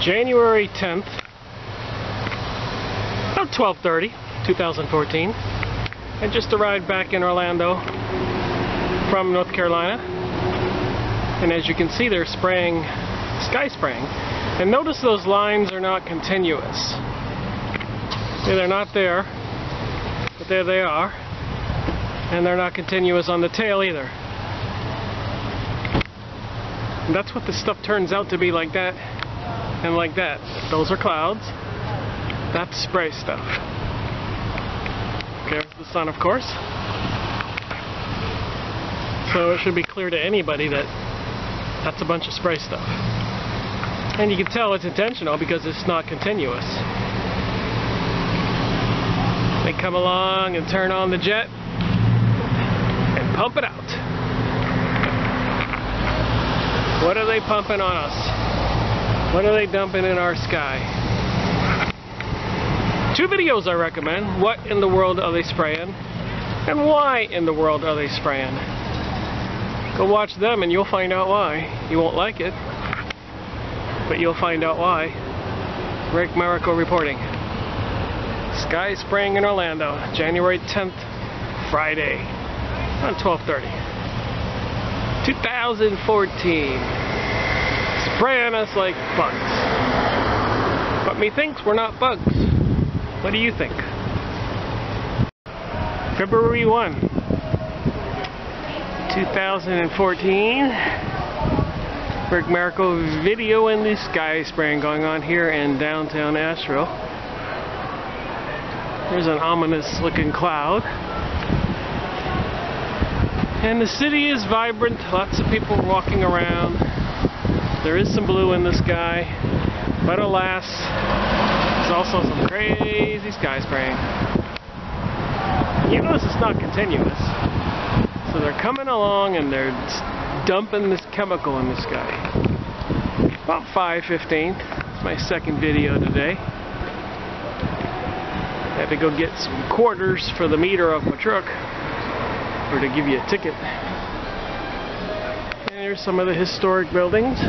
January 10th, about 12:30, 2014. I just arrived back in Orlando from North Carolina, and as you can see, they're spraying, sky spraying. And notice those lines are not continuous. Yeah, they're not there, but there they are. And they're not continuous on the tail either. And that's what this stuff turns out to be, like that and like that. Those are clouds. That's spray stuff. There's the sun, of course. So it should be clear to anybody that that's a bunch of spray stuff. And you can tell it's intentional because it's not continuous. They come along and turn on the jet and pump it out. What are they pumping on us? What are they dumping in our sky? 2 videos I recommend. What in the world are they spraying? And why in the world are they spraying? Go watch them and you'll find out why. You won't like it, but you'll find out why. Rick Miracle reporting. Sky spraying in Orlando, January 10th, Friday, on 12:30. 2014. Spraying us like bugs. But methinks we're not bugs. What do you think? February 1, 2014. Rick Miracle video in the sky spraying going on here in downtown Asheville. There's an ominous looking cloud. And the city is vibrant, lots of people walking around. There is some blue in the sky, but alas, there's also some crazy sky spraying. You notice it's not continuous. So they're coming along and they're dumping this chemical in the sky. About 5:15. It's my second video today. Had to go get some quarters for the meter of my truck, or to give you a ticket. And here's some of the historic buildings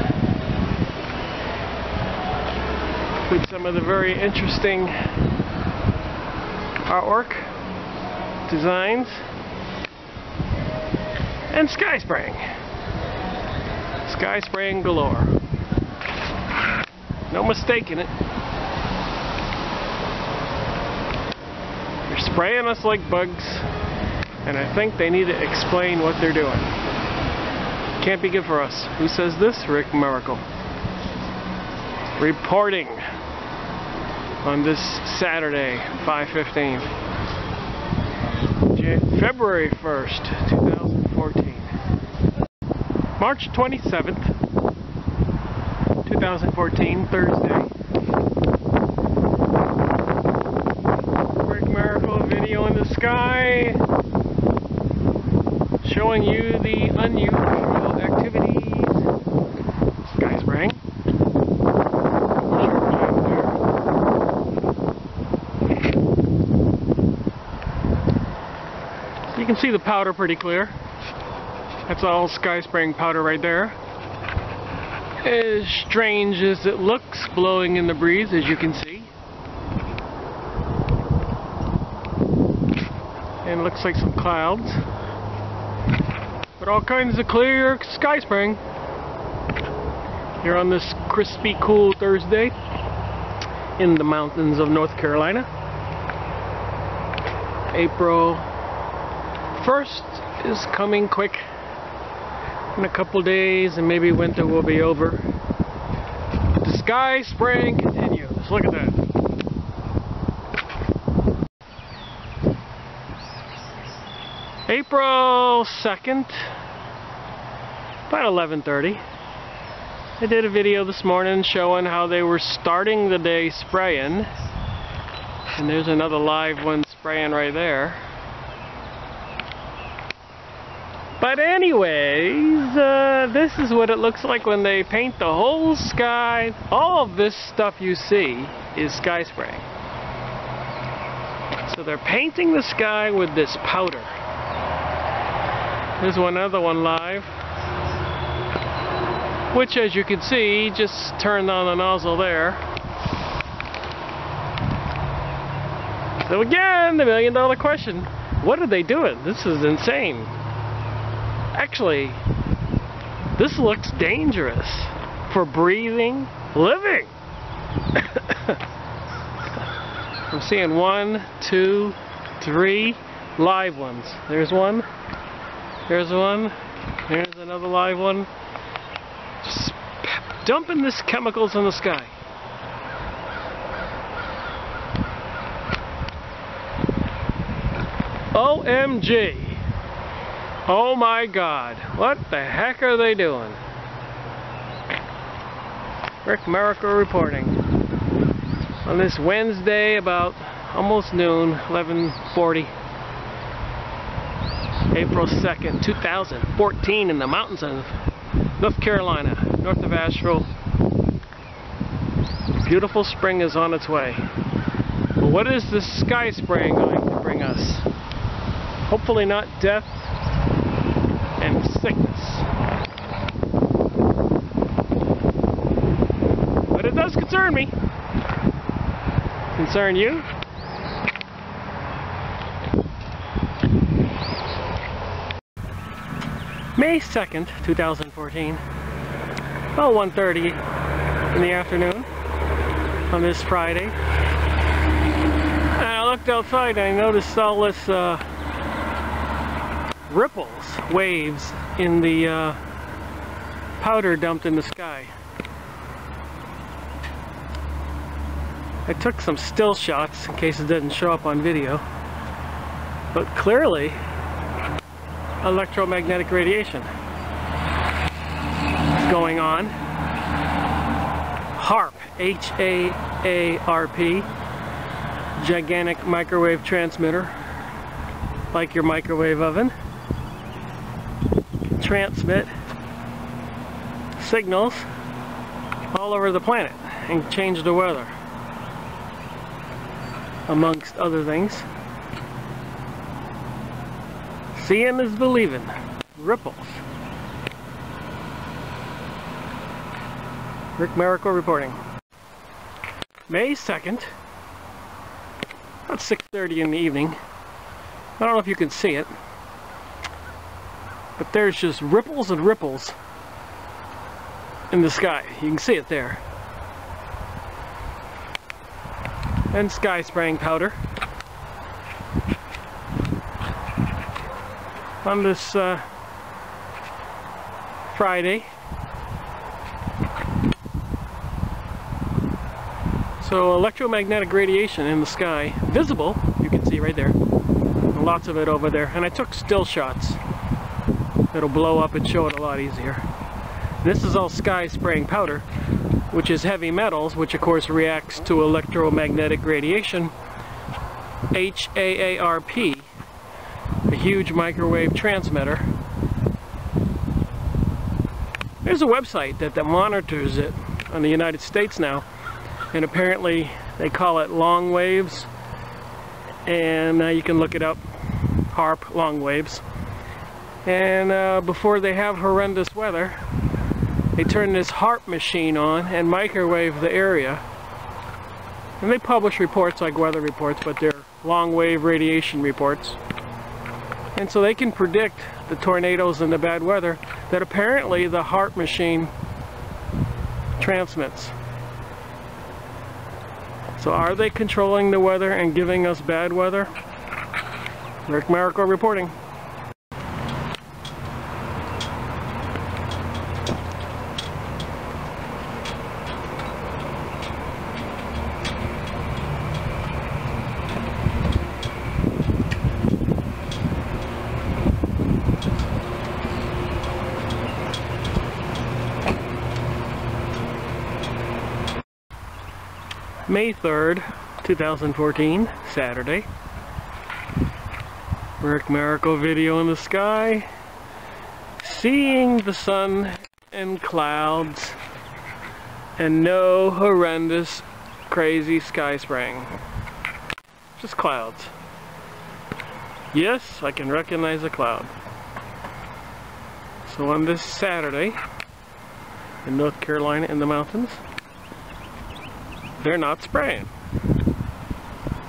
with some of the very interesting artwork, designs, and sky spraying. Sky spraying galore. No mistaking it. They're spraying us like bugs, and I think they need to explain what they're doing. Can't be good for us. Who says this? Rick Miracle. Reporting on this Saturday, 5:15. February 1st, 2014. March 27th, 2014, Thursday. Rick Miracle video in the sky, showing you the unusual activities. Sky spraying. You can see the powder pretty clear. That's all sky spraying powder right there. As strange as it looks, blowing in the breeze, as you can see. And looks like some clouds. But all kinds of clear sky spraying. Here on this crispy, cool Thursday in the mountains of North Carolina. April 1st is coming quick. In a couple days, and maybe winter will be over. But the sky spraying continues. Look at that. April 2nd, about 11:30. I did a video this morning showing how they were starting the day spraying. And there's another live one spraying right there. But anyways, this is what it looks like when they paint the whole sky. All of this stuff you see is sky spraying. So they're painting the sky with this powder. There's one other one live. which, as you can see, just turned on the nozzle there. So again, the million-dollar question, what are they doing? This is insane. Actually, this looks dangerous for breathing, living. I'm seeing 1, 2, 3 live ones. There's one. There's one. There's another live one. Just dumping this chemicals in the sky. OMG. Oh my God. What the heck are they doing? Rick Miracle reporting on this Wednesday about almost noon, 11:40, April 2nd, 2014, in the mountains of North Carolina, north of Asheville. Beautiful spring is on its way. But what is this sky spraying going to bring us? Hopefully not death and sickness. But it does concern me. Concern you? May 2nd, 2014, about 1:30 in the afternoon on this Friday. And I looked outside and I noticed all this ripples, waves in the powder dumped in the sky. I took some still shots in case it didn't show up on video, but clearly electromagnetic radiation is going on. HAARP, H-A-A-R-P, gigantic microwave transmitter, like your microwave oven. Transmit signals all over the planet and change the weather, amongst other things. Seeing is believing. Ripples. Rick Miracle reporting. May 2nd, about 6:30 in the evening. I don't know if you can see it, but there's just ripples and ripples in the sky. You can see it there. And sky spraying powder on this Friday. So electromagnetic radiation in the sky, visible, you can see right there. Lots of it over there. And I took still shots. It'll blow up and show it a lot easier. This is all sky spraying powder, which is heavy metals, which of course reacts to electromagnetic radiation. HAARP, a huge microwave transmitter. There's a website that monitors it in the United States now, and apparently they call it long waves, and you can look it up, HAARP, long waves. And before they have horrendous weather, they turn this HAARP machine on and microwave the area. And they publish reports like weather reports, but they're long wave radiation reports. And so they can predict the tornadoes and the bad weather that apparently the HAARP machine transmits. So are they controlling the weather and giving us bad weather? Rick Miracle reporting. May 3rd, 2014, Saturday. Rick Miracle video in the sky. Seeing the sun and clouds and no horrendous crazy sky spraying. Just clouds. Yes, I can recognize a cloud. So on this Saturday, in North Carolina in the mountains. They're not spraying.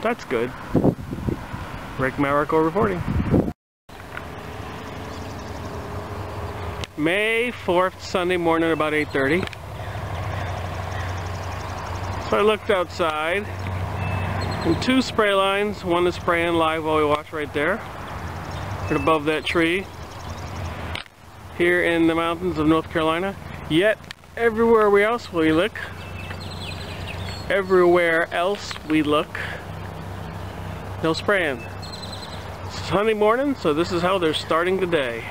That's good. Rick Marrico reporting. May 4th, Sunday morning, about 8:30. So I looked outside, and two spray lines. One is spraying live while we watch right there, right above that tree. Here in the mountains of North Carolina. Yet everywhere else we look, no spraying. Sunday morning, so this is how they're starting the day.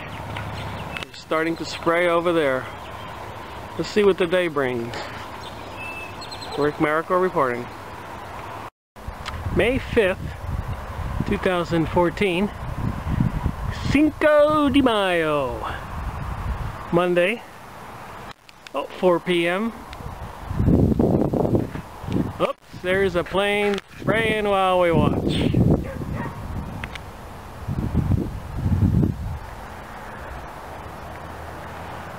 They're starting to spray over there. Let's see what the day brings. Rick Marrico reporting. May 5th, 2014. Cinco de Mayo. Monday. Oh, 4 p.m. Oops, there's a plane spraying while we watch.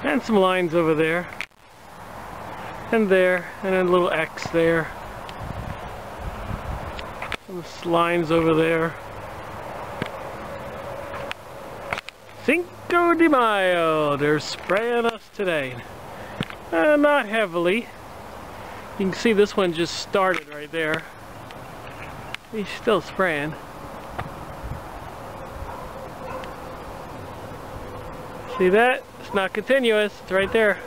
And some lines over there. And there. And a little X there. Some lines over there. Cinco de Mayo. They're spraying us today. Not heavily. You can see this one just started right there. He's still spraying. See that? It's not continuous. It's right there.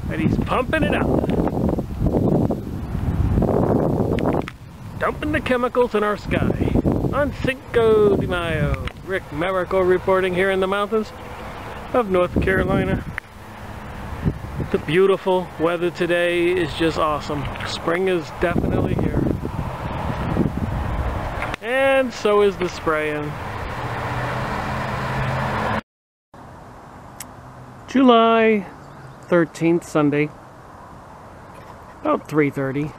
And he's pumping it out. Dumping the chemicals in our sky. On Cinco de Mayo. Rick Marrico reporting here in the mountains of North Carolina. The beautiful weather today is just awesome. Spring is definitely here. And so is the spraying. July 13th, Sunday. About 3:30.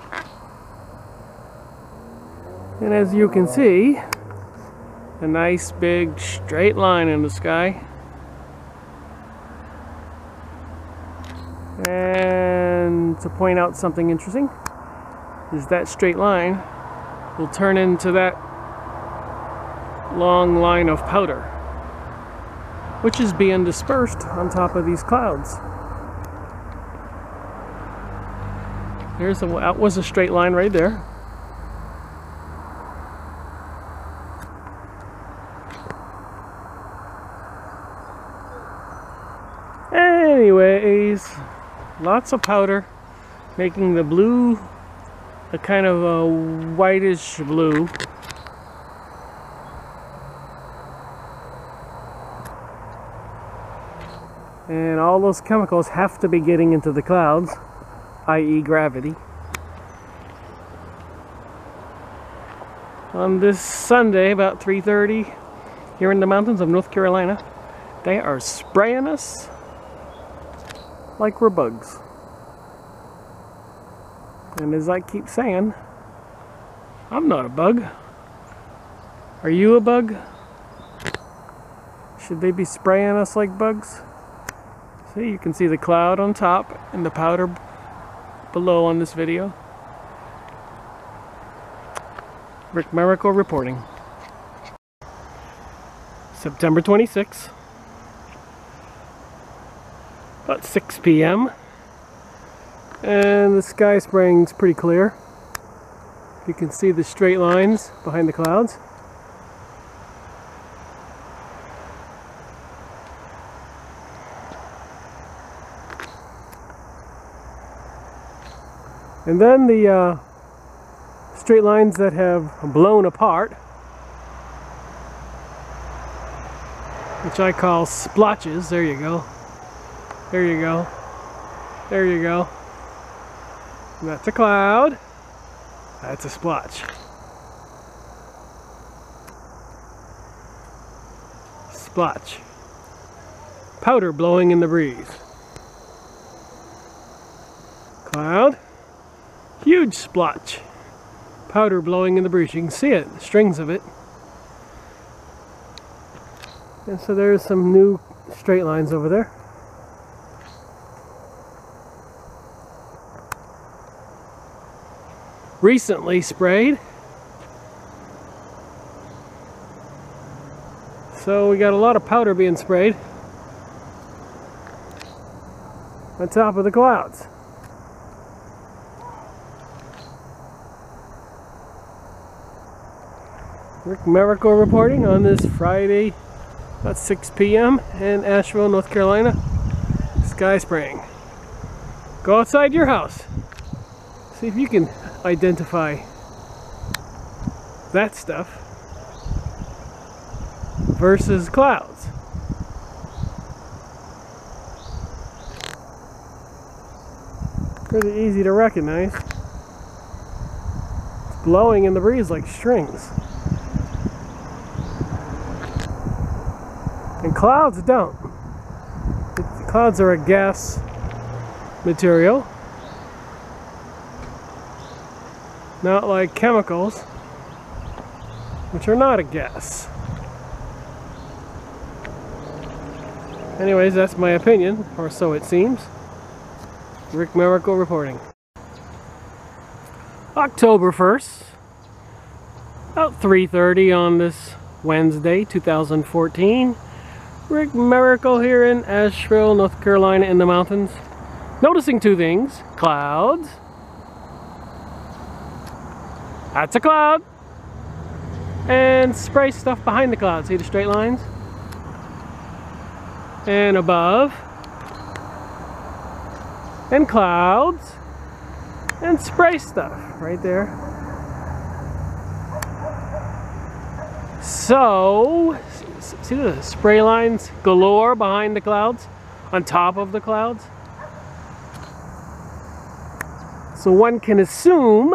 And as you can see, a nice big straight line in the sky. And to point out something interesting is that straight line will turn into that long line of powder, which is being dispersed on top of these clouds. That was a straight line right there. Anyways, lots of powder, making the blue a kind of a whitish blue. And all those chemicals have to be getting into the clouds, i.e. gravity. On this Sunday, about 3:30, here in the mountains of North Carolina, they are spraying us like we're bugs. And as I keep saying, I'm not a bug. Are you a bug? Should they be spraying us like bugs? See, you can see the cloud on top and the powder below on this video. Rick Marrico reporting. September 26th. About 6 p.m. and the sky spraying's pretty clear. You can see the straight lines behind the clouds. And then the straight lines that have blown apart, which I call splotches. There you go. There you go. There you go. And that's a cloud. That's a splotch. Splotch. Powder blowing in the breeze. Cloud. Huge splotch. Powder blowing in the breeze. You can see it, the strings of it. And so there's some new straight lines over there. Recently sprayed. So we got a lot of powder being sprayed on top of the clouds. Rick Miracle reporting on this Friday at 6 p.m. in Asheville, North Carolina. Sky spraying. Go outside your house. See if you can identify that stuff versus clouds. Pretty easy to recognize. It's blowing in the breeze like strings. And clouds don't. Clouds are a gas material, not like chemicals, which are not a gas. Anyways, that's my opinion, or so it seems. Rick Miracle reporting. October 1st, about 3:30 on this Wednesday, 2014. Rick Miracle here in Asheville, North Carolina in the mountains. Noticing two things. Clouds. That's a cloud. And spray stuff behind the clouds. See the straight lines? And above. And clouds. And spray stuff right there. So, see the spray lines galore behind the clouds, on top of the clouds? So one can assume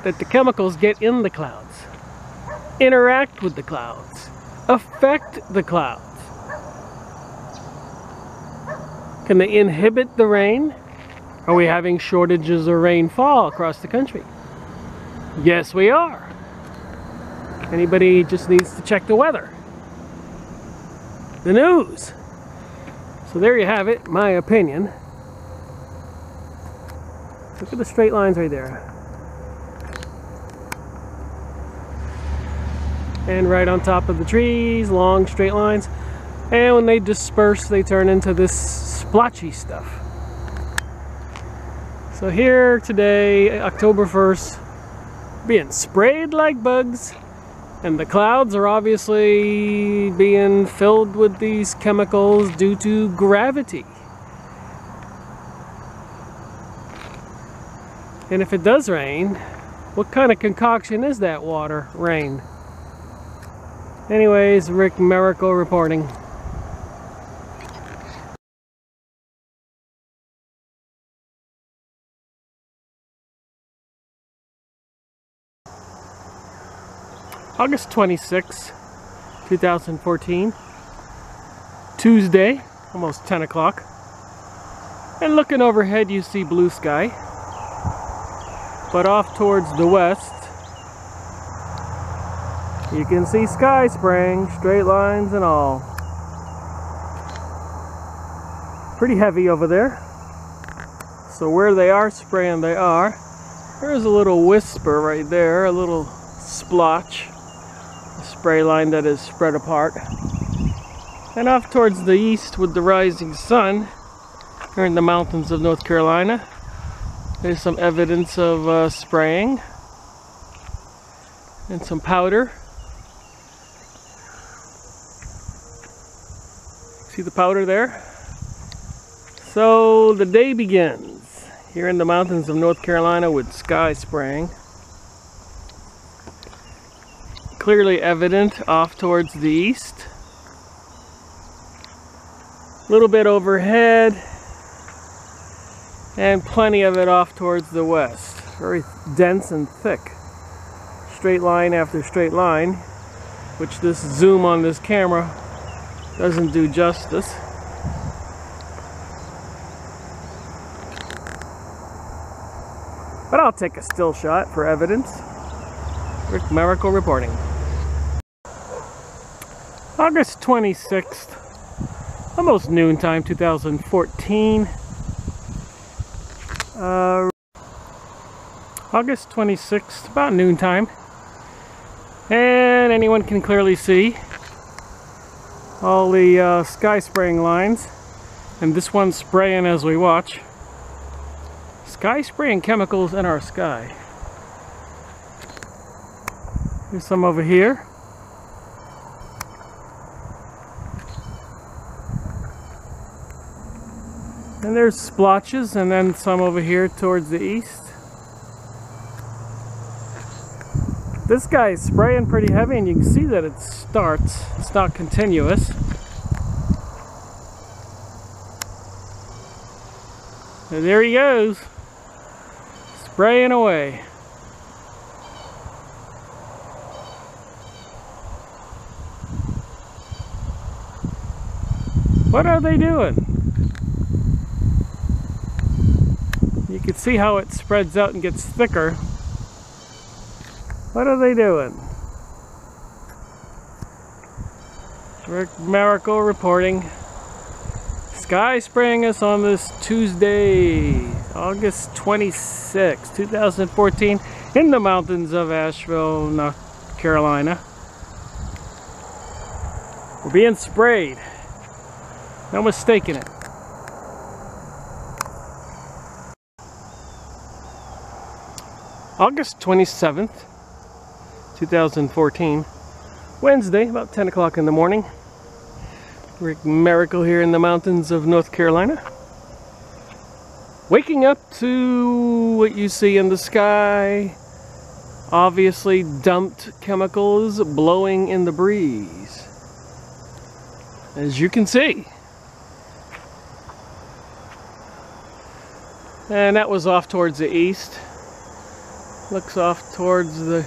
that the chemicals get in the clouds, interact with the clouds, affect the clouds. Can they inhibit the rain? Are we having shortages of rainfall across the country? Yes, we are. Anybody just needs to check the weather, the news. So there you have it, my opinion. Look at the straight lines right there. And right on top of the trees, long straight lines. And when they disperse, they turn into this splotchy stuff. So here today, October 1st, being sprayed like bugs. And the clouds are obviously being filled with these chemicals due to gravity. And if it does rain, what kind of concoction is that water? Rain. Anyways, Rick Miracle reporting. August 26, 2014, Tuesday, almost 10 o'clock. And looking overhead you see blue sky. But off towards the west, you can see sky spraying, straight lines and all. Pretty heavy over there. So where they are spraying, they are. There's a little whisper right there, a little splotch. Spray line that is spread apart. And off towards the east with the rising sun, here in the mountains of North Carolina, there's some evidence of spraying and some powder. See the powder there? So the day begins here in the mountains of North Carolina with sky spraying. Clearly evident off towards the east. A little bit overhead. And plenty of it off towards the west. Very dense and thick. Straight line after straight line, which this zoom on this camera doesn't do justice. But I'll take a still shot for evidence. Rick Miracle reporting. August 26th, almost noontime, 2014. August 26th, about noontime. And anyone can clearly see all the sky spraying lines. And this one's spraying as we watch. Sky spraying chemicals in our sky. There's some over here. And there's splotches, and then some over here towards the east. This guy is spraying pretty heavy, and you can see that it starts. It's not continuous. And there he goes, spraying away. What are they doing? You can see how it spreads out and gets thicker. What are they doing? Rick Miracle reporting. Sky spraying us on this Tuesday, August 26, 2014, in the mountains of Asheville, North Carolina. We're being sprayed. No mistaking it. August 27th, 2014, Wednesday, about 10 o'clock in the morning. Rick Miracle here in the mountains of North Carolina. Waking up to what you see in the sky. Obviously dumped chemicals blowing in the breeze. As you can see. And that was off towards the east. Looks off towards the...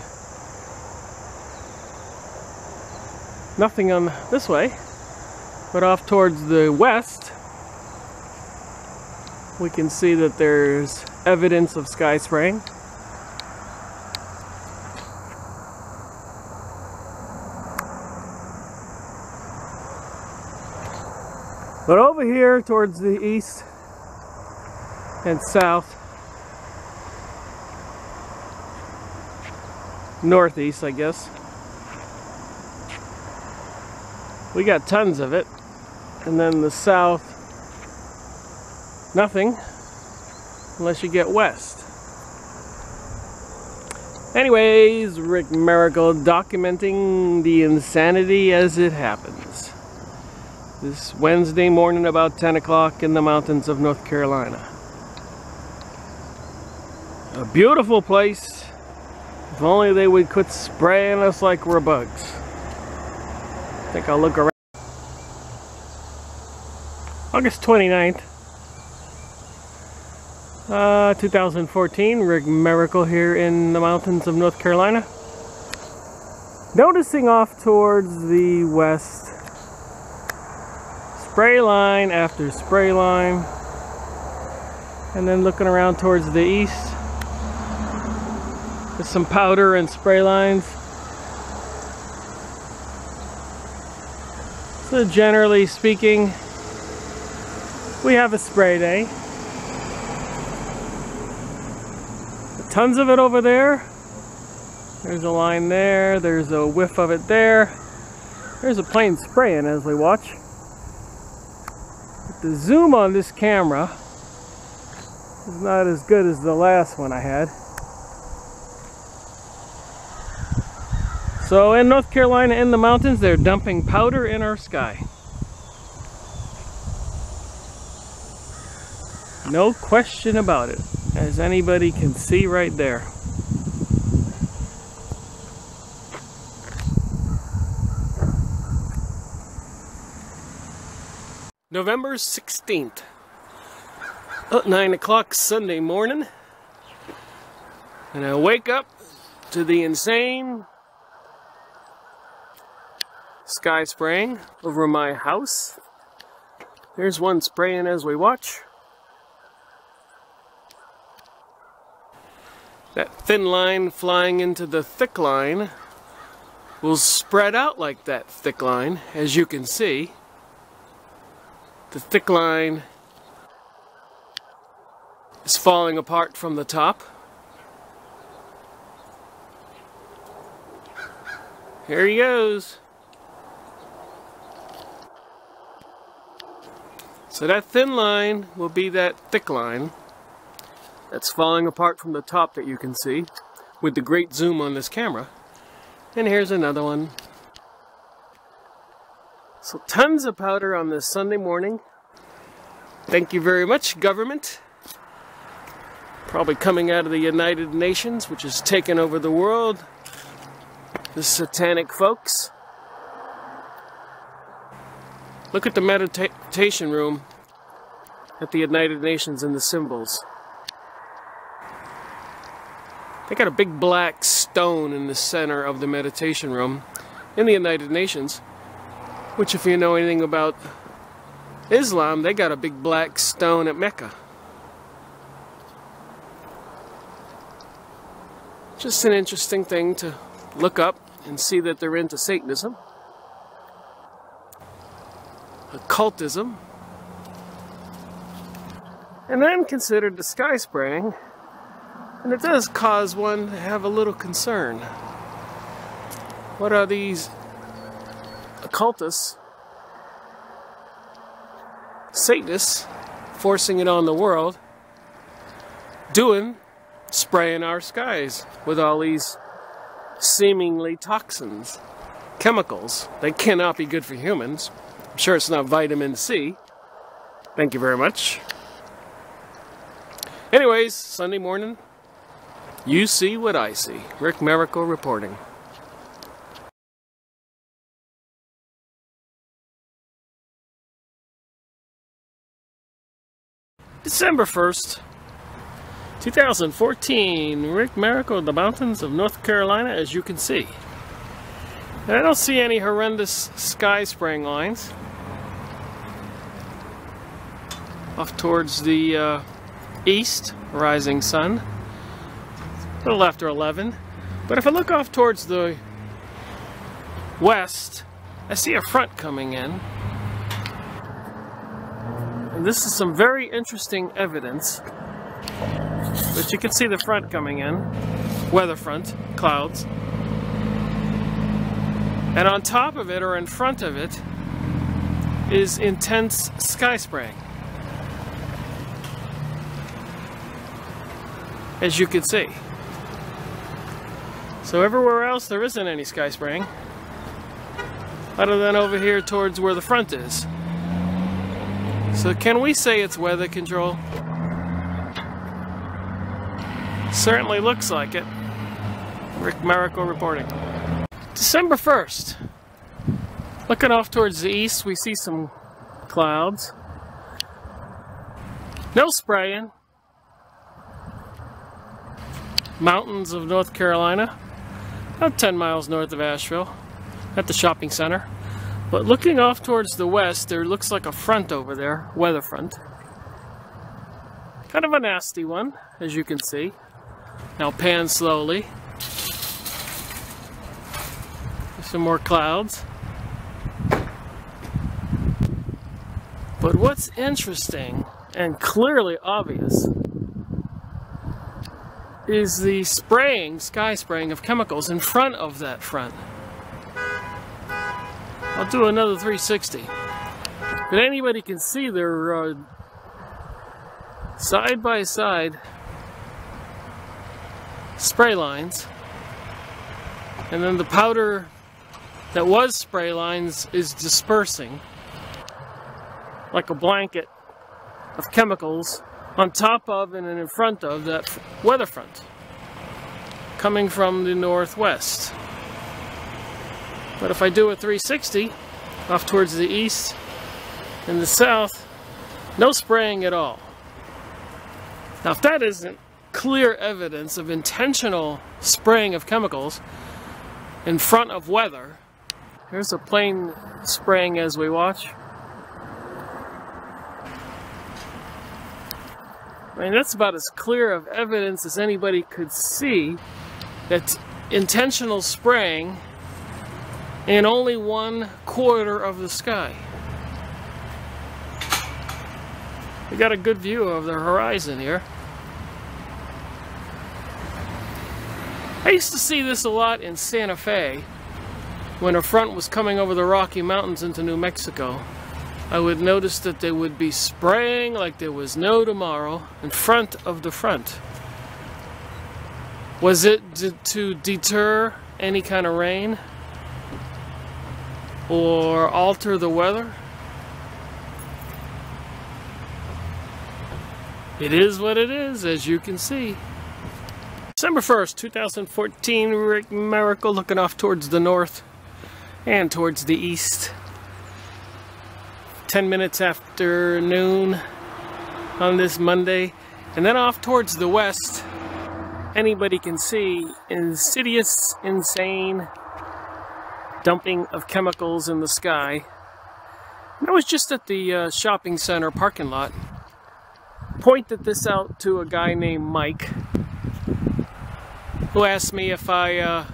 nothing on this way. But off towards the west, we can see that there's evidence of sky spraying. But over here towards the east and south, northeast, I guess, we got tons of it. And then the south, nothing, unless you get west. Anyways, Rick Miracle documenting the insanity as it happens. This Wednesday morning about 10 o'clock in the mountains of North Carolina. A beautiful place. If only they would quit spraying us like we're bugs. I think I'll look around. August 29th, 2014, Rick Miracle here in the mountains of North Carolina. Noticing off towards the west, spray line after spray line, and then looking around towards the east, there's some powder and spray lines. So generally speaking, we have a spray day. Tons of it over there. There's a line there. There's a whiff of it there. There's a plane spraying as we watch. But the zoom on this camera is not as good as the last one I had. So in North Carolina, in the mountains, they're dumping powder in our sky. No question about it, as anybody can see right there. November 16th, 9 o'clock Sunday morning, and I wake up to the insane sky spraying over my house. There's one spraying as we watch. That thin line flying into the thick line will spread out like that thick line. As you can see, the thick line is falling apart from the top. Here he goes. So that thin line will be that thick line that's falling apart from the top that you can see with the great zoom on this camera. And here's another one. So tons of powder on this Sunday morning. Thank you very much, government. Probably coming out of the United Nations, which has taken over the world. The satanic folks. Look at the meditation room at the United Nations and the symbols. They got a big black stone in the center of the meditation room in the United Nations, which, if you know anything about Islam, they got a big black stone at Mecca. Just an interesting thing to look up and see that they're into Satanism, occultism, and then consider the sky spraying, and it does cause one to have a little concern. What are these occultists, Satanists, forcing it on the world, doing, spraying our skies with all these seemingly toxins, chemicals? They cannot be good for humans. I'm sure it's not vitamin C. Thank you very much. Anyways, Sunday morning, you see what I see. Rick Miracle reporting. December 1st, 2014. Rick Miracle in the mountains of North Carolina, as you can see. And I don't see any horrendous sky spraying lines off towards the east, rising sun. A little after 11. But if I look off towards the west, I see a front coming in. And this is some very interesting evidence. But you can see the front coming in. Weather front, clouds. And on top of it, or in front of it, is intense sky spraying. As you can see. So everywhere else there isn't any sky spraying, other than over here towards where the front is. So can we say it's weather control? Certainly looks like it. Rick Miracle reporting. December 1st. Looking off towards the east, we see some clouds. No spraying. Mountains of North Carolina, about 10 miles north of Asheville, at the shopping center. But looking off towards the west, there looks like a front over there, weather front. Kind of a nasty one, as you can see. Now pan slowly. Some more clouds. But what's interesting and clearly obvious is the spraying, sky spraying of chemicals in front of that front. I'll do another 360. But anybody can see they're side by side spray lines. And then the powder that was spray lines is dispersing like a blanket of chemicals on top of and in front of that weather front coming from the northwest. But if I do a 360 off towards the east and the south, no spraying at all. Now if that isn't clear evidence of intentional spraying of chemicals in front of weather, here's a plane spraying as we watch. I mean, that's about as clear of evidence as anybody could see that intentional spraying in only 1/4 of the sky. We got a good view of the horizon here. I used to see this a lot in Santa Fe when a front was coming over the Rocky Mountains into New Mexico. I would notice that they would be spraying like there was no tomorrow in front of the front. Was it to deter any kind of rain or alter the weather? It is what it is, as you can see. December 1st, 2014, Rick Miracle looking off towards the north and towards the east. 10 minutes after noon on this Monday, and then off towards the west. Anybody can see insidious, insane dumping of chemicals in the sky. And I was just at the shopping center parking lot. Pointed this out to a guy named Mike, who asked me if I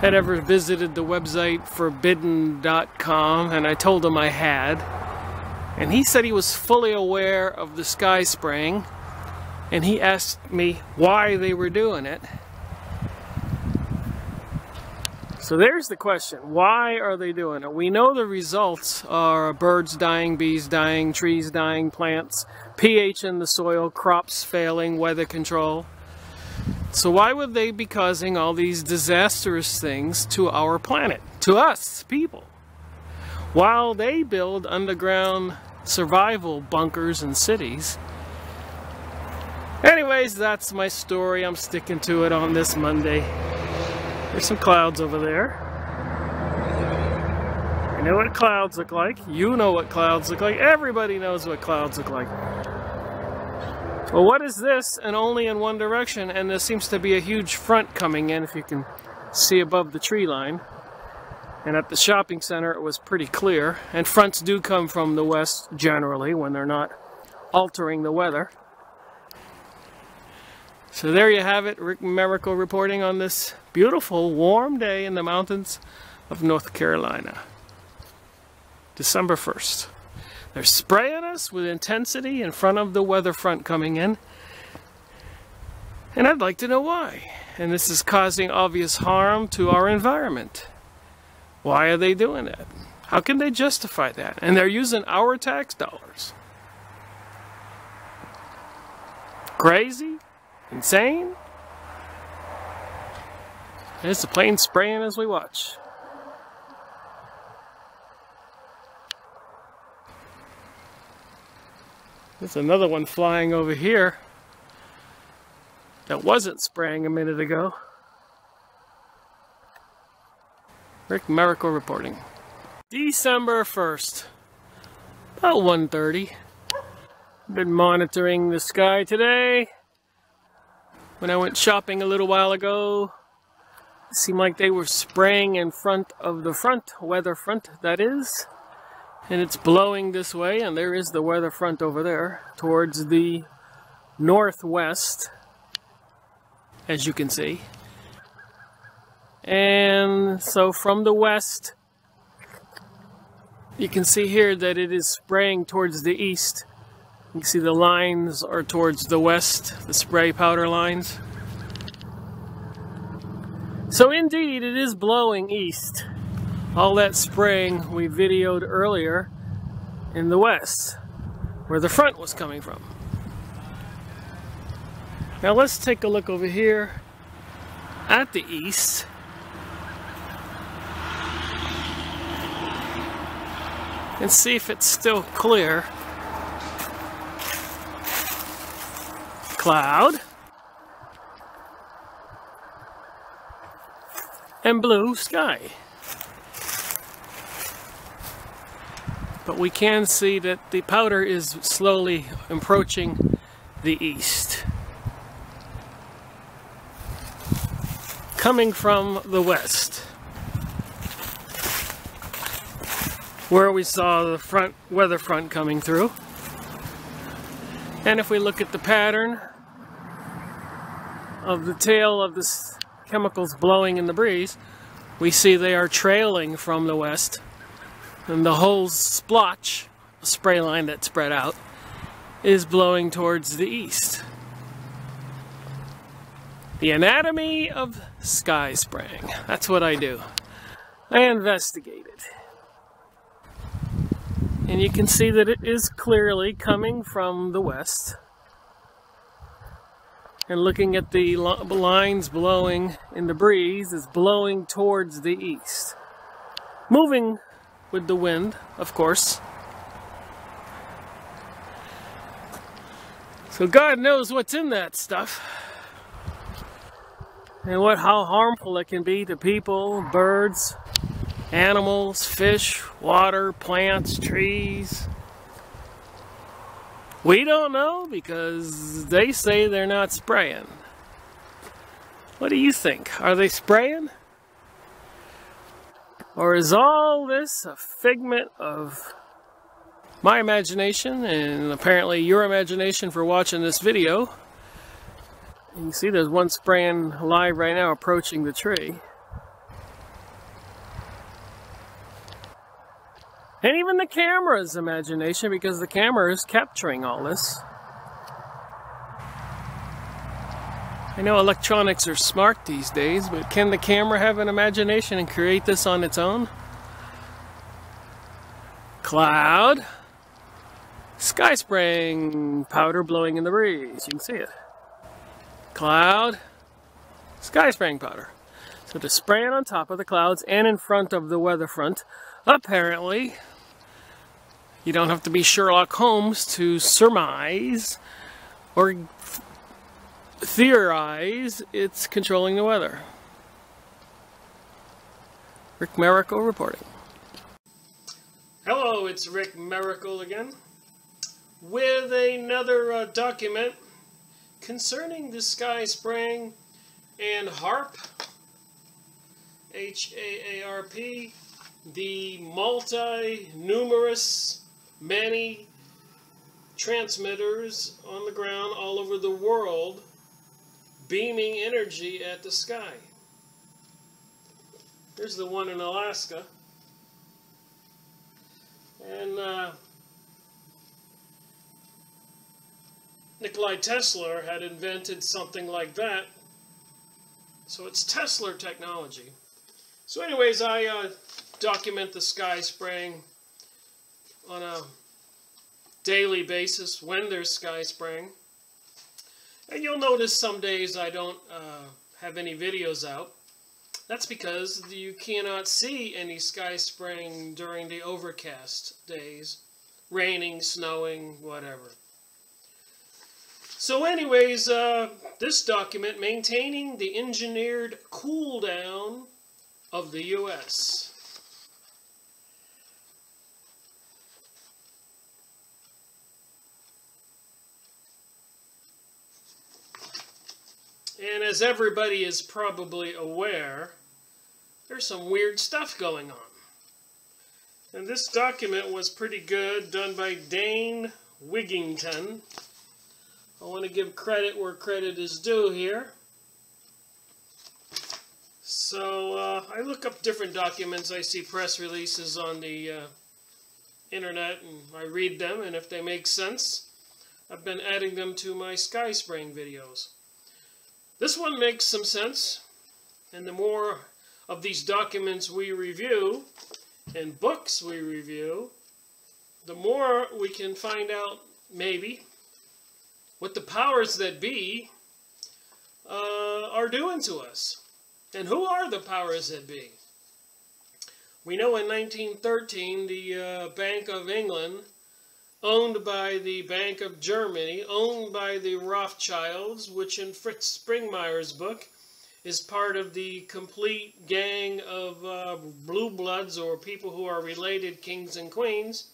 had ever visited the website forbidden.com, and I told him I had. And he said he was fully aware of the sky spraying, and he asked me why they were doing it. So there's the question. Why are they doing it? We know the results are birds dying, bees dying, trees dying, plants, pH in the soil, crops failing, weather control. So why would they be causing all these disastrous things to our planet, to us people, while they build underground survival bunkers and cities? Anyways, that's my story. I'm sticking to it on this Monday. There's some clouds over there. I know what clouds look like. You know what clouds look like. Everybody knows what clouds look like. Well, what is this? And only in one direction, and there seems to be a huge front coming in, if you can see above the tree line. And at the shopping center it was pretty clear. And fronts do come from the west generally when they're not altering the weather. So there you have it, Rick Miracle reporting on this beautiful warm day in the mountains of North Carolina. December 1st. They're spraying us with intensity in front of the weather front coming in. And I'd like to know why. And this is causing obvious harm to our environment. Why are they doing that? How can they justify that? And they're using our tax dollars. Crazy? Insane? There's the plane spraying as we watch. There's another one flying over here that wasn't spraying a minute ago. Rick Miracle reporting. December 1st, about 1:30. Been monitoring the sky today. When I went shopping a little while ago, it seemed like they were spraying in front of the front, weather front that is. And it's blowing this way, and there is the weather front over there, towards the northwest, as you can see. And so from the west, you can see here that it is spraying towards the east. You can see the lines are towards the west, the spray powder lines. So indeed, it is blowing east. All that spraying we videoed earlier in the west, where the front was coming from. Now let's take a look over here at the east. And see if it's still clear. Cloud. And blue sky. But we can see that the powder is slowly approaching the east. Coming from the west, where we saw the front weather front coming through. And if we look at the pattern of the tail of this chemicals blowing in the breeze, we see they are trailing from the west, and the whole splotch, spray line that spread out, is blowing towards the east. The anatomy of sky spraying. That's what I do. I investigate it. And you can see that it is clearly coming from the west. And looking at the lines blowing in the breeze, is blowing towards the east. Moving with the wind, of course. So God knows what's in that stuff. And how harmful it can be to people, birds, animals, fish, water, plants, trees. We don't know because they say they're not spraying. What do you think? Are they spraying? Or is all this a figment of my imagination and apparently your imagination for watching this video? You can see there's one spraying live right now approaching the tree. And even the camera's imagination, because the camera is capturing all this. I know electronics are smart these days, but can the camera have an imagination and create this on its own? Cloud. Sky spraying powder blowing in the breeze. You can see it. Cloud, sky spraying powder. So to spray it on top of the clouds and in front of the weather front, apparently, you don't have to be Sherlock Holmes to surmise or theorize it's controlling the weather. Rick Miracle reporting. Hello, it's Rick Miracle again with another document concerning the sky spraying and HAARP, H-A-A-R-P, the multi-numerous, many transmitters on the ground all over the world beaming energy at the sky. Here's the one in Alaska. And Nikola Tesla had invented something like that. So it's Tesla technology. So anyways, I document the sky spraying on a daily basis when there's sky spraying. And you'll notice some days I don't have any videos out. That's because you cannot see any sky spraying during the overcast days. Raining, snowing, whatever. So anyways, this document, maintaining the engineered cool down of the U.S. And as everybody is probably aware, there's some weird stuff going on. And this document was pretty good, done by Dane Wigington. I want to give credit where credit is due here. So I look up different documents. I see press releases on the internet and I read them, and if they make sense, I've been adding them to my sky spraying videos. This one makes some sense, and the more of these documents we review and books we review, the more we can find out, maybe, what the powers that be are doing to us. And who are the powers that be? We know in 1913 the Bank of England, owned by the Bank of Germany, owned by the Rothschilds, which in Fritz Springmeier's book is part of the complete gang of blue bloods, or people who are related kings and queens,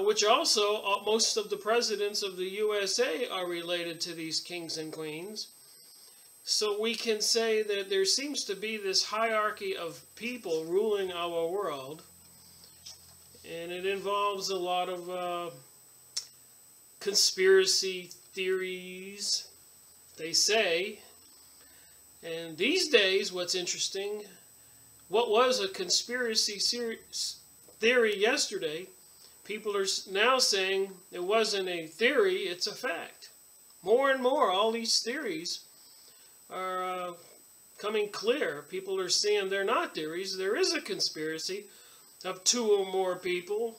which also most of the presidents of the USA are related to these kings and queens. So we can say that there seems to be this hierarchy of people ruling our world, and it involves a lot of conspiracy theories, they say. And these days, what's interesting, what was a conspiracy theory yesterday, people are now saying it wasn't a theory, it's a fact. More and more, all these theories are coming clear. People are seeing they're not theories. There is a conspiracy of two or more people,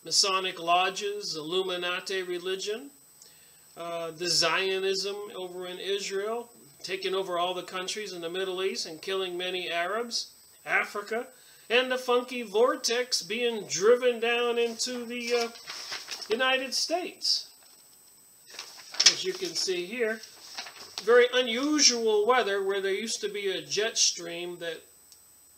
Masonic lodges, Illuminati religion, the Zionism over in Israel, taking over all the countries in the Middle East and killing many Arabs, Africa, and the funky vortex being driven down into the United States. As you can see here, very unusual weather where there used to be a jet stream that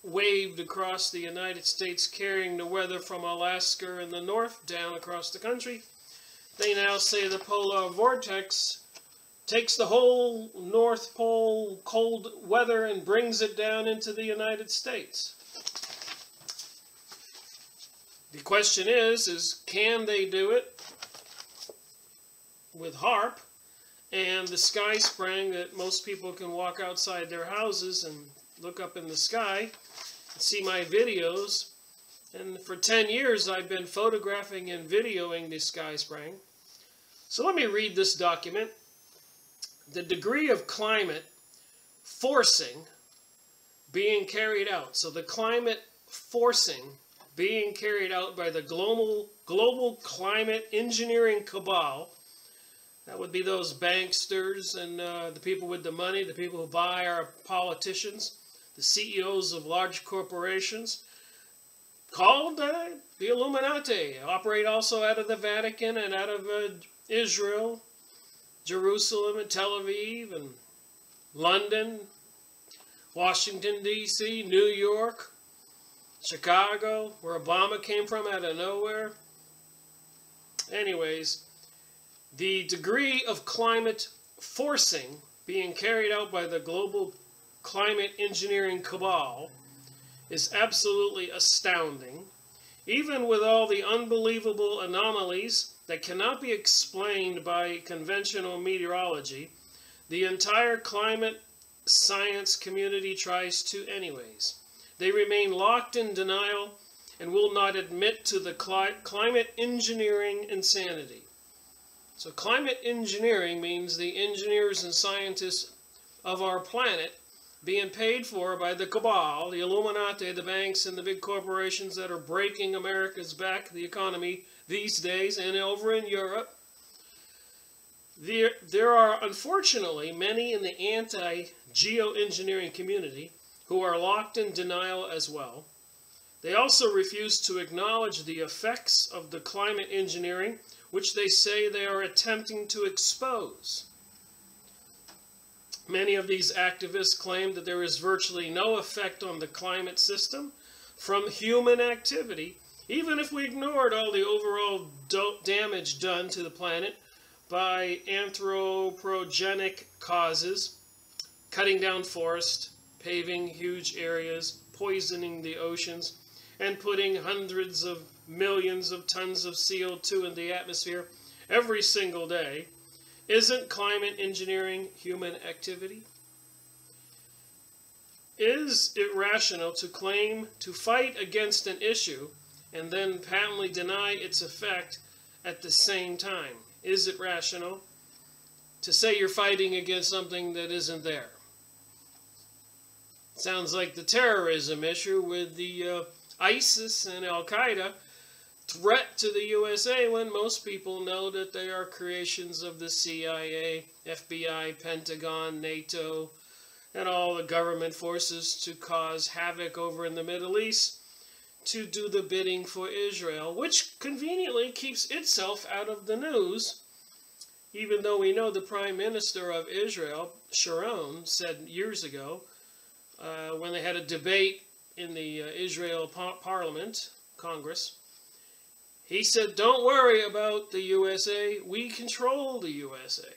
waved across the United States carrying the weather from Alaska and the north down across the country. They now say the polar vortex takes the whole North Pole cold weather and brings it down into the United States. The question is can they do it with HAARP and the sky spraying that most people can walk outside their houses and look up in the sky and see my videos? And for 10 years I've been photographing and videoing the sky spraying. So let me read this document. The degree of climate forcing being carried out. So the climate forcing being carried out by the global climate engineering cabal. That would be those banksters and the people with the money, the people who buy our politicians, the CEOs of large corporations, called the Illuminati, operate also out of the Vatican and out of Israel, Jerusalem and Tel Aviv and London, Washington, D.C., New York, Chicago, where Obama came from out of nowhere. Anyways, the degree of climate forcing being carried out by the global climate engineering cabal is absolutely astounding, even with all the unbelievable anomalies that cannot be explained by conventional meteorology. The entire climate science community tries to anyways. They remain locked in denial and will not admit to the climate engineering insanity. So climate engineering means the engineers and scientists of our planet being paid for by the cabal, the Illuminati, the banks, and the big corporations that are breaking America's back, the economy these days, and over in Europe. There are, unfortunately, many in the anti-geoengineering community who are locked in denial as well. They also refuse to acknowledge the effects of the climate engineering, which they say they are attempting to expose. Many of these activists claim that there is virtually no effect on the climate system from human activity, even if we ignored all the overall damage done to the planet by anthropogenic causes, cutting down forests, paving huge areas, poisoning the oceans, and putting hundreds of millions of tons of CO2 in the atmosphere every single day. Isn't climate engineering human activity? Is it rational to claim to fight against an issue and then patently deny its effect at the same time? Is it rational to say you're fighting against something that isn't there? Sounds like the terrorism issue with the ISIS and Al-Qaeda threat to the USA, when most people know that they are creations of the CIA, FBI, Pentagon, NATO, and all the government forces to cause havoc over in the Middle East to do the bidding for Israel, which conveniently keeps itself out of the news, even though we know the Prime Minister of Israel, Sharon, said years ago, when they had a debate in the Israel Parliament, Congress, he said, don't worry about the USA, we control the USA.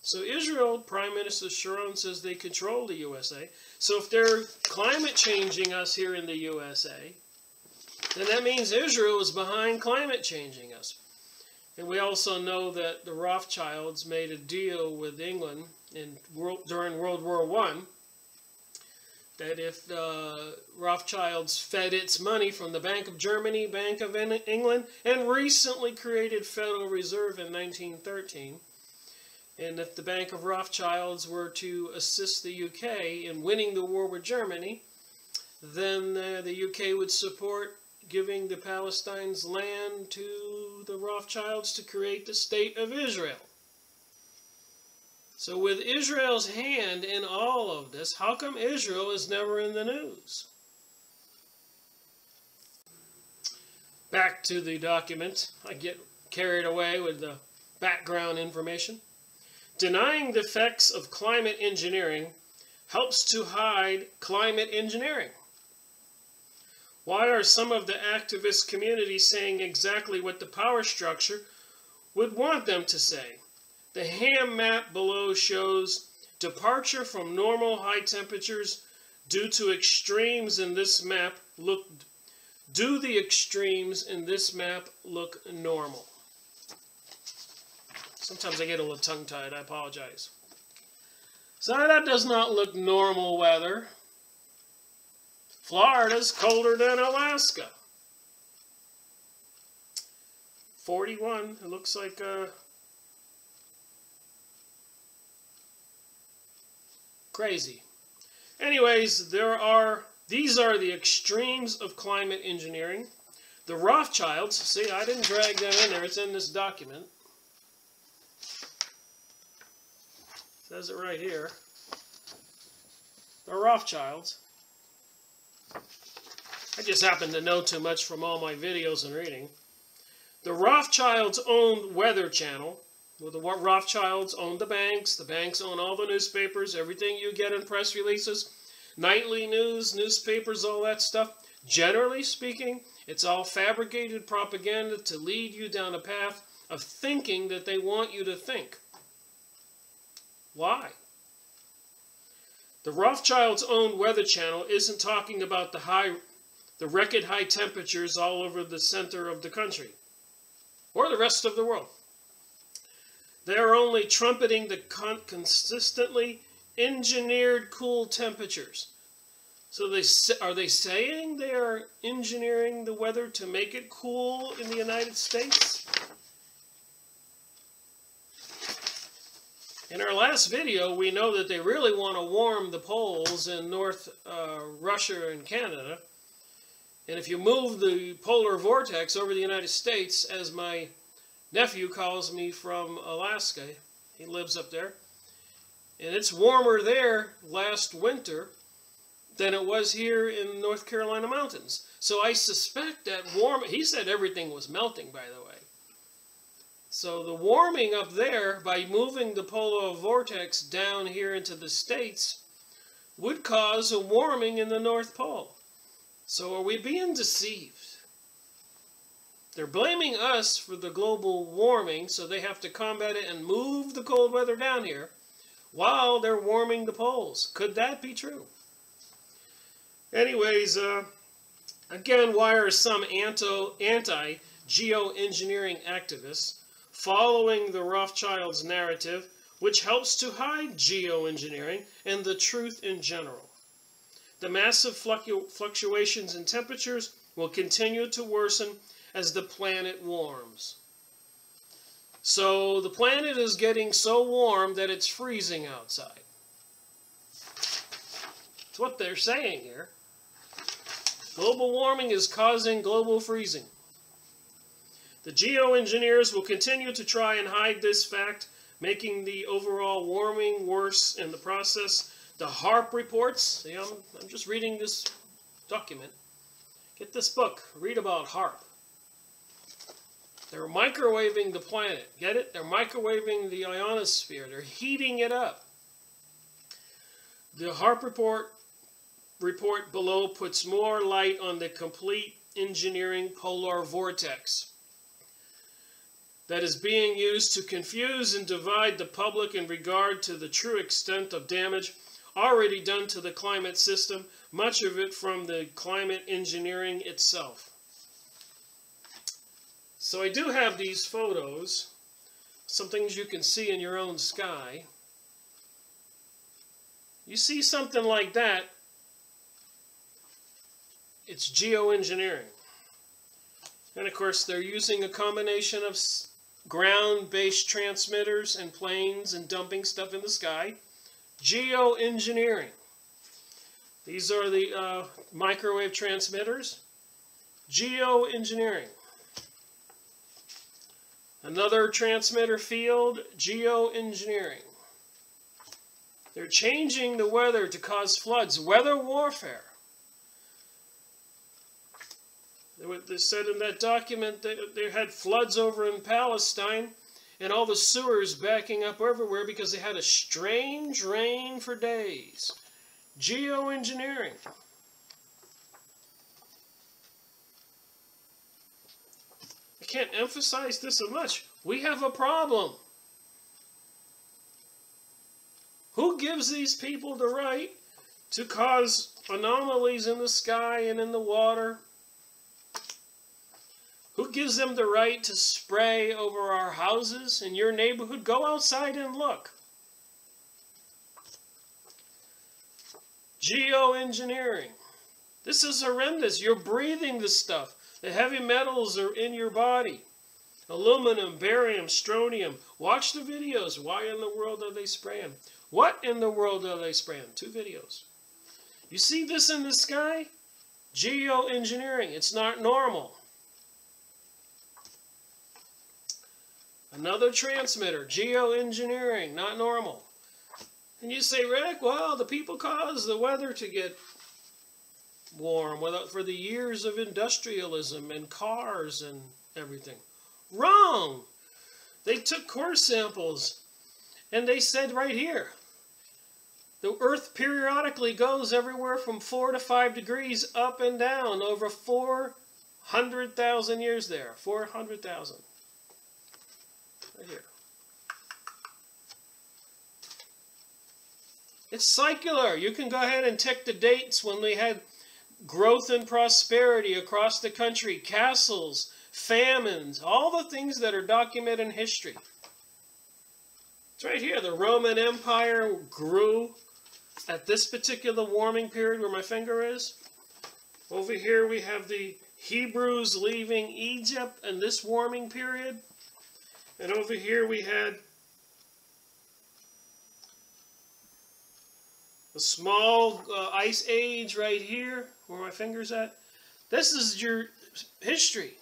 So Israel, Prime Minister Sharon says they control the USA. So if they're climate changing us here in the USA, then that means Israel is behind climate changing us. And we also know that the Rothschilds made a deal with England during World War I that if Rothschilds fed its money from the Bank of Germany, Bank of England, and recently created Federal Reserve in 1913, and if the Bank of Rothschilds were to assist the UK in winning the war with Germany, then the UK would support giving the Palestine's land to the Rothschilds to create the State of Israel. So with Israel's hand in all of this, how come Israel is never in the news? Back to the document. I get carried away with the background information. Denying the effects of climate engineering helps to hide climate engineering. Why are some of the activist community saying exactly what the power structure would want them to say? The ham map below shows departure from normal high temperatures due to extremes in this map look. Do the extremes in this map look normal? Sometimes I get a little tongue-tied, I apologize. So that does not look normal weather. Florida's colder than Alaska. 41, it looks like crazy. Anyways, these are the extremes of climate engineering. The Rothschilds, see, I didn't drag them in there, it's in this document. Says it right here. The Rothschilds. I just happen to know too much from all my videos and reading. The Rothschilds owned Weather Channel. Well, the Rothschilds owned the banks own all the newspapers, everything you get in press releases, nightly news, newspapers, all that stuff. Generally speaking, it's all fabricated propaganda to lead you down a path of thinking that they want you to think. Why? The Rothschilds owned Weather Channel isn't talking about the record high temperatures all over the center of the country or the rest of the world. They're only trumpeting the consistently engineered cool temperatures. So are they saying they are engineering the weather to make it cool in the United States? In our last video, we know that they really want to warm the poles in North Russia and Canada. And if you move the polar vortex over the United States, as my nephew calls me from Alaska, he lives up there, and it's warmer there last winter than it was here in North Carolina mountains. So I suspect that he said everything was melting, by the way. So the warming up there, by moving the polar vortex down here into the States, would cause a warming in the North Pole. So are we being deceived? They're blaming us for the global warming, so they have to combat it and move the cold weather down here while they're warming the poles. Could that be true? Anyways, again, why are some anti-geoengineering activists following the Rothschilds' narrative, which helps to hide geoengineering and the truth in general? The massive fluctuations in temperatures will continue to worsen as the planet warms. So the planet is getting so warm that it's freezing outside. That's what they're saying here. Global warming is causing global freezing. The geoengineers will continue to try and hide this fact, making the overall warming worse in the process. The HAARP reports, see, I'm just reading this document. Get this book, read about HAARP. They're microwaving the planet, get it? They're microwaving the ionosphere, they're heating it up. The HAARP report below puts more light on the complete engineering polar vortex that is being used to confuse and divide the public in regard to the true extent of damage already done to the climate system, much of it from the climate engineering itself. So I do have these photos, some things you can see in your own sky. You see something like that, It's geoengineering. And of course, they're using a combination of ground-based transmitters and planes and dumping stuff in the sky. Geoengineering. These are the microwave transmitters. Geoengineering. Another transmitter field, geoengineering. They're changing the weather to cause floods. Weather warfare. They said in that document that they had floods over in Palestine and all the sewers backing up everywhere because they had a strange rain for days. Geoengineering. I can't emphasize this much. We have a problem. Who gives these people the right to cause anomalies in the sky and in the water? Who gives them the right to spray over our houses in your neighborhood? Go outside and look. Geoengineering. This is horrendous. You're breathing this stuff. The heavy metals are in your body. Aluminum, barium, strontium. Watch the videos. Why in the world are they spraying? What in the world are they spraying? 2 videos. You see this in the sky? Geoengineering. It's not normal. Another transmitter. Geoengineering. Not normal. And you say, Rick, well, the people caused the weather to get warm for the years of industrialism and cars and everything. Wrong! They took core samples and they said right here, the Earth periodically goes everywhere from 4 to 5 degrees up and down over 400,000 years there. 400,000. Right here. It's circular. You can go ahead and check the dates when we had growth and prosperity across the country, castles, famines, all the things that are documented in history. It's right here. The Roman Empire grew at this particular warming period where my finger is. Over here we have the Hebrews leaving Egypt in this warming period. And over here we had a small ice age right here, where my finger's at. This is your history.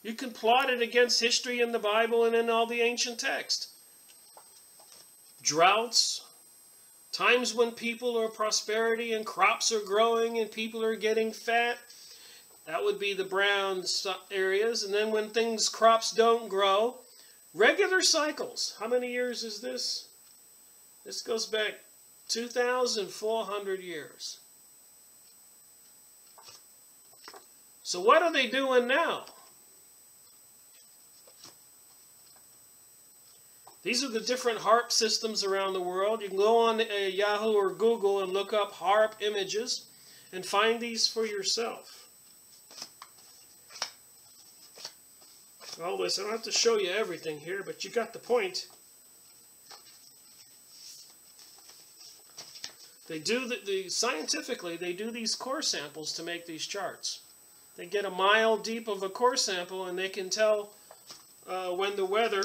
You can plot it against history in the Bible and in all the ancient text. Droughts, times when people are prosperity and crops are growing and people are getting fat. That would be the brown areas. And then when crops don't grow, regular cycles. How many years is this? This goes back 2,400 years. So what are they doing now? These are the different HARP systems around the world. You can go on Yahoo or Google and look up HARP images and find these for yourself. All this, I don't have to show you everything here, but you got the point. They do scientifically, they do these core samples to make these charts. They get a mile deep of a core sample and they can tell when the weather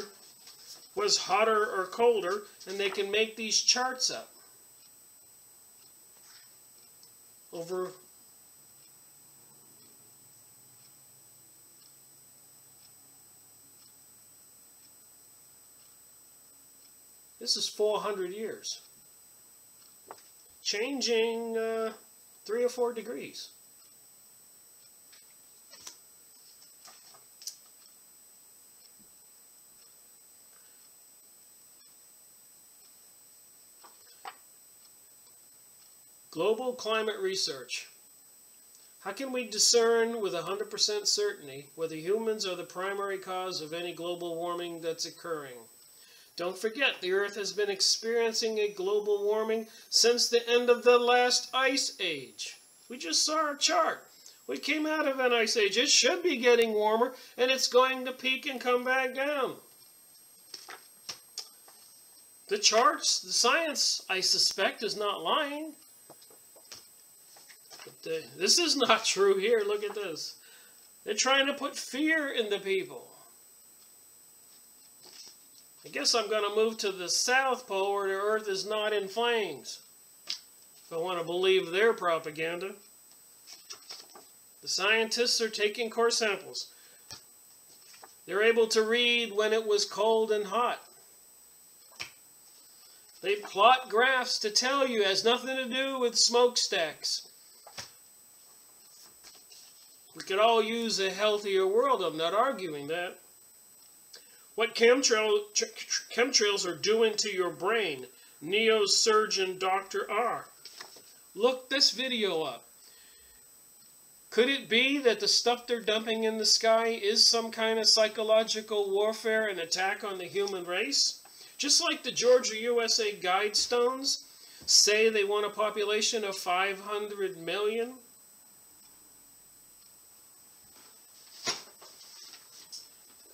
was hotter or colder, and they can make these charts up over this is 400 years. Changing 3 or 4 degrees. Global climate research. How can we discern with 100% certainty whether humans are the primary cause of any global warming that's occurring? Don't forget, the Earth has been experiencing a global warming since the end of the last ice age. We just saw a chart. We came out of an ice age. It should be getting warmer, and it's going to peak and come back down. The charts, the science, I suspect, is not lying. But this is not true here. Look at this. They're trying to put fear in the people. I guess I'm going to move to the South Pole where the Earth is not in flames, if I want to believe their propaganda. The scientists are taking core samples. They're able to read when it was cold and hot. They plot graphs to tell you it has nothing to do with smokestacks. We could all use a healthier world. I'm not arguing that. What chemtrails are doing to your brain. Neurosurgeon Dr. R. Look this video up. Could it be that the stuff they're dumping in the sky is some kind of psychological warfare and attack on the human race? Just like the Georgia USA Guidestones say they want a population of 500 million?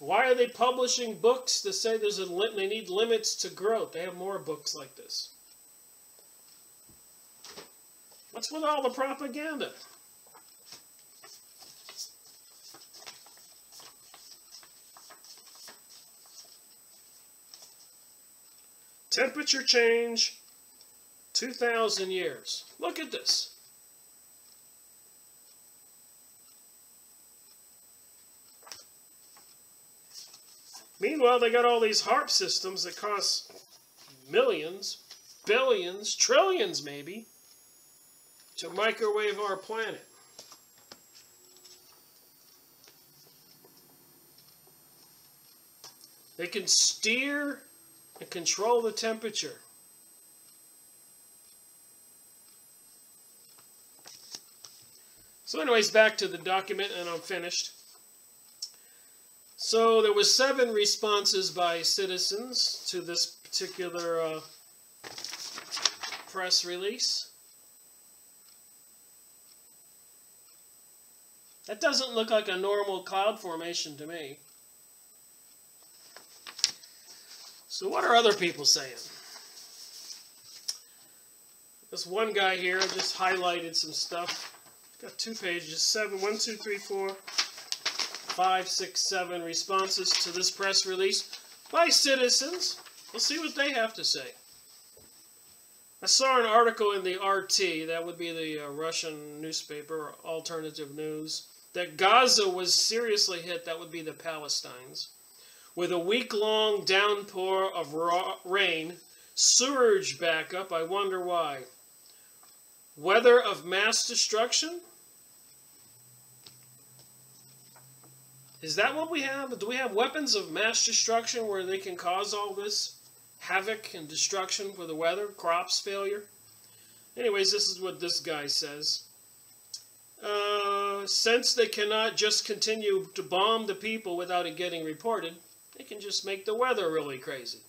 Why are they publishing books to say they need limits to growth? They have more books like this. What's with all the propaganda? Temperature change, 2,000 years. Look at this. Meanwhile, they got all these HAARP systems that cost millions, billions, trillions maybe, to microwave our planet. They can steer and control the temperature. So anyways, back to the document, and I'm finished. So there was 7 responses by citizens to this particular press release. That doesn't look like a normal cloud formation to me. So what are other people saying? This one guy here just highlighted some stuff. Got 2 pages, 1, 2, 3, 4, 5, 6, 7 responses to this press release by citizens. We'll see what they have to say. I saw an article in the RT, that would be the Russian newspaper, alternative news, that Gaza was seriously hit, that would be the Palestinians, with a week-long downpour of rain, surge backup. I wonder why. Weather of mass destruction? Is that what we have? Do we have weapons of mass destruction where they can cause all this havoc and destruction for the weather, crops failure? Anyways, this is what this guy says. Since they cannot just continue to bomb the people without it getting reported, they can just make the weather really crazy.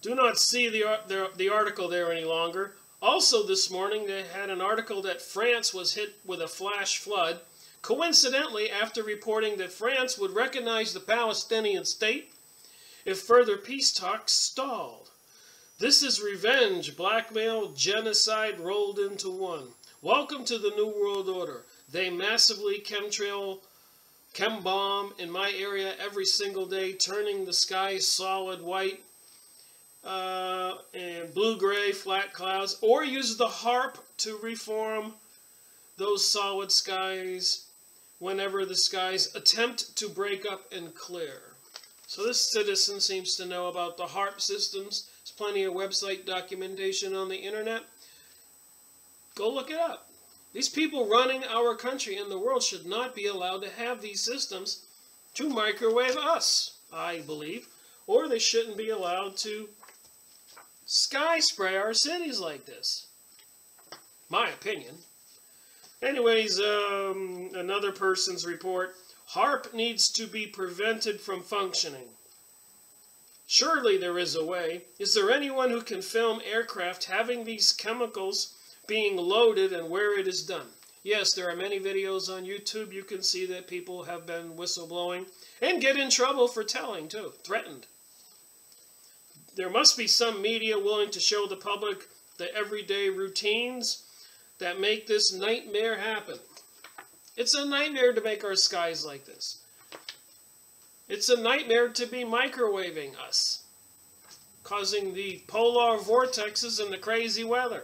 Do not see the article there any longer. Also this morning they had an article that France was hit with a flash flood, coincidentally after reporting that France would recognize the Palestinian state if further peace talks stalled. This is revenge, blackmail, genocide rolled into one. Welcome to the New World Order. They massively chem-bomb in my area every single day, turning the sky solid white and blue-gray flat clouds, or use the HAARP to reform those solid skies whenever the skies attempt to break up and clear. So this citizen seems to know about the HAARP systems. There's plenty of website documentation on the internet. Go look it up. These people running our country and the world should not be allowed to have these systems to microwave us, I believe. Or they shouldn't be allowed to sky spray our cities like this. My opinion. Anyways, another person's report. HAARP needs to be prevented from functioning. Surely there is a way. Is there anyone who can film aircraft having these chemicals being loaded and where it is done? Yes, there are many videos on YouTube. You can see that people have been whistleblowing and get in trouble for telling too, threatened. There must be some media willing to show the public the everyday routines that make this nightmare happen. It's a nightmare to make our skies like this. It's a nightmare to be microwaving us, causing the polar vortexes and the crazy weather.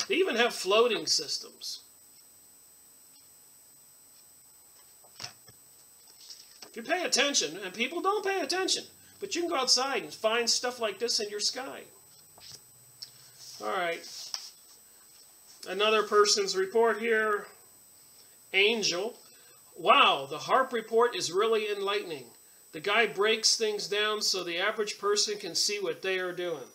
They even have floating systems. If you pay attention, and people don't pay attention, but you can go outside and find stuff like this in your sky. All right. Another person's report here. Angel. Wow, the HAARP report is really enlightening. The guy breaks things down so the average person can see what they are doing.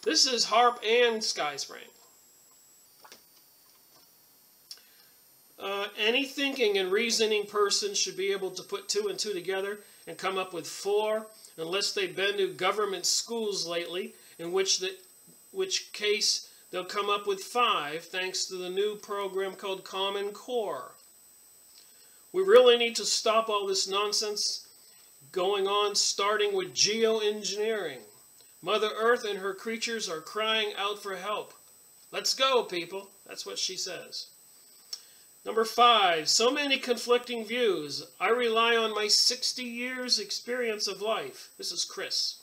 This is HAARP and sky spraying. Any thinking and reasoning person should be able to put 2 and 2 together and come up with 4, unless they've been to government schools lately, in which case they'll come up with 5, thanks to the new program called Common Core. We really need to stop all this nonsense going on, starting with geoengineering. Mother Earth and her creatures are crying out for help. Let's go, people. That's what she says. Number 5, so many conflicting views. I rely on my 60 years experience of life. This is Chris.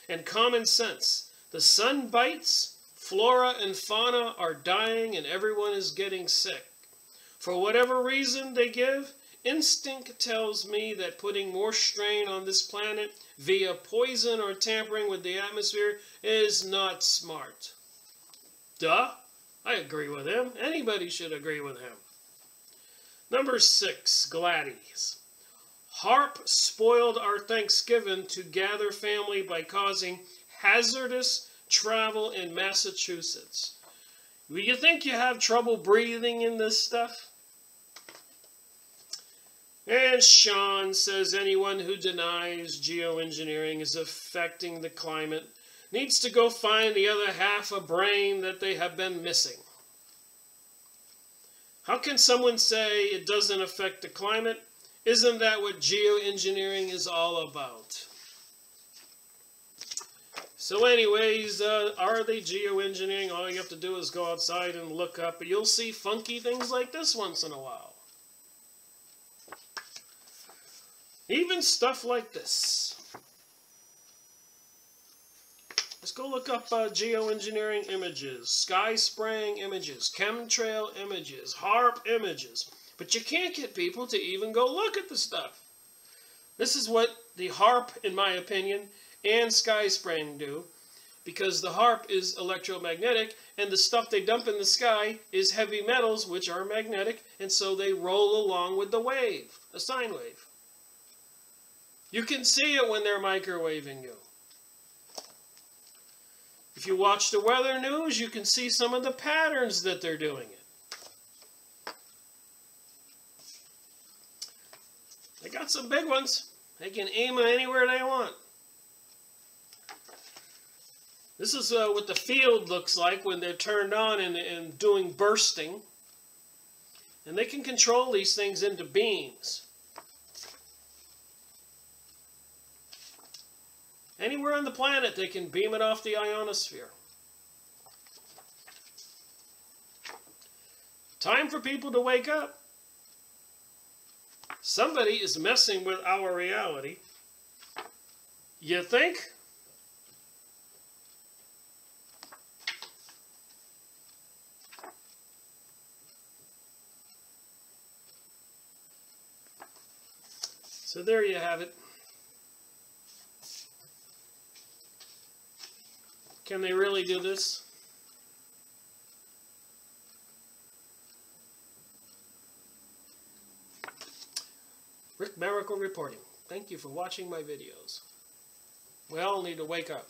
And common sense. The sun bites, flora and fauna are dying, and everyone is getting sick. For whatever reason they give, instinct tells me that putting more strain on this planet via poison or tampering with the atmosphere is not smart. Duh. I agree with him. Anybody should agree with him. Number 6, Gladys. HAARP spoiled our Thanksgiving to gather family by causing hazardous travel in Massachusetts. Do you think you have trouble breathing in this stuff? And Sean says anyone who denies geoengineering is affecting the climate needs to go find the other half a brain that they have been missing. How can someone say it doesn't affect the climate? Isn't that what geoengineering is all about? So anyways, are they geoengineering? All you have to do is go outside and look up. You'll see funky things like this once in a while. Even stuff like this. Let's go look up geoengineering images, sky spraying images, chemtrail images, HAARP images. But you can't get people to even go look at the stuff. This is what the HAARP, in my opinion, and sky spraying do, because the HAARP is electromagnetic, and the stuff they dump in the sky is heavy metals, which are magnetic, and so they roll along with the wave, a sine wave. You can see it when they're microwaving you. If you watch the weather news, you can see some of the patterns that they're doing it. They got some big ones. They can aim it anywhere they want. This is what the field looks like when they're turned on and doing bursting. And they can control these things into beams. Anywhere on the planet, they can beam it off the ionosphere. Time for people to wake up. Somebody is messing with our reality. You think? So there you have it. Can they really do this? Rick Miracle reporting. Thank you for watching my videos. We all need to wake up.